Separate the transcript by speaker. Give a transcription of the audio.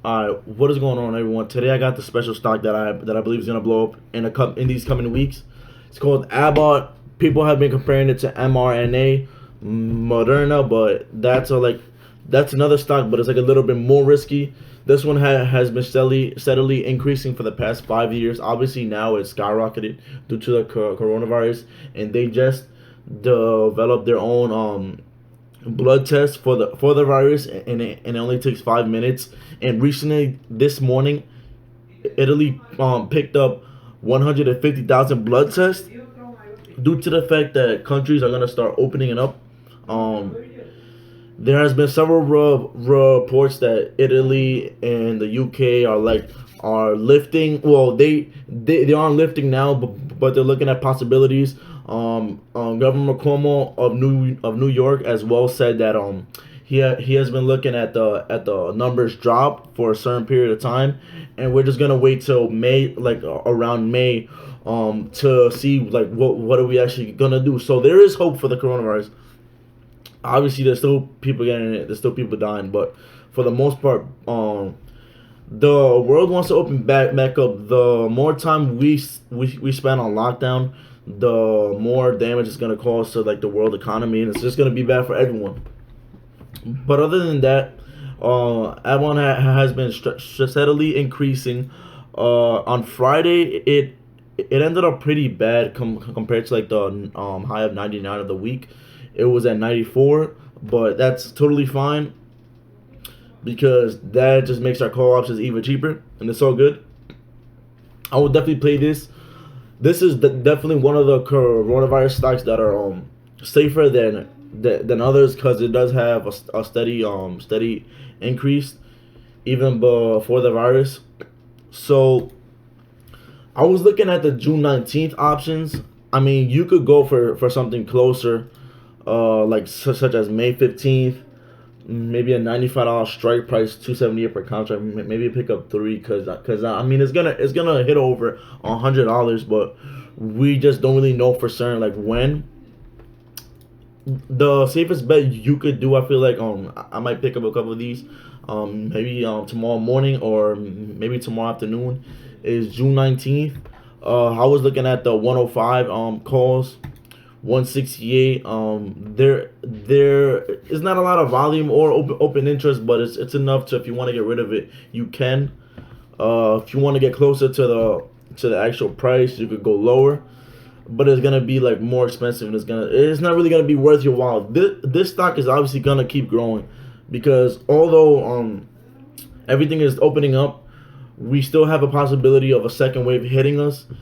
Speaker 1: What is going on, everyone? Today I got the special stock that I believe is gonna blow up in these coming weeks. It's called Abbott. People have been comparing it to mRNA, Moderna, but that's another stock, but it's like a little bit more risky. This one has been steadily increasing for the past 5 years. Obviously now it's skyrocketed due to the coronavirus, and they just developed their own blood test for the virus, and it only takes 5 minutes. And recently, this morning, Italy picked up 150,000 blood tests due to the fact that countries are gonna start opening it up. Um, there has been several reports that Italy and the UK are lifting. Well, they aren't lifting now, but they're looking at possibilities. Governor Cuomo of New York as well said that he has been looking at the numbers drop for a certain period of time, and we're just gonna wait till May, like around May, to see like what are we actually gonna do. So there is hope for the coronavirus. Obviously, there's still people getting it. There's still people dying, but for the most part, the world wants to open back up. The more time we spend on lockdown, the more damage it's gonna cause to like the world economy, and it's just gonna be bad for everyone. But other than that, Avalon has been steadily increasing. On Friday, it ended up pretty bad compared to like the high of 99 of the week. It was at 94, but that's totally fine because that just makes our call options even cheaper, and it's all good. I would definitely play this. This is definitely one of the coronavirus stocks that are safer than others because it does have a steady increase even before the virus. So I was looking at the June 19th options. I mean, you could go for something closer, like such as May 15th, maybe a $95 strike price, 278 per contract. Maybe pick up three because I mean it's gonna hit over $100, but we just don't really know for certain like when. The safest bet you could do, I feel like I might pick up a couple of these, maybe tomorrow morning or maybe tomorrow afternoon, is June 19th. I was looking at the 105 calls, 168. There is not a lot of volume or open interest, but it's enough to, if you want to get rid of it, you can. If you want to get closer to the actual price, you could go lower, but it's gonna be like more expensive, and it's not really gonna be worth your while. This stock is obviously gonna keep growing because although everything is opening up, we still have a possibility of a second wave hitting us.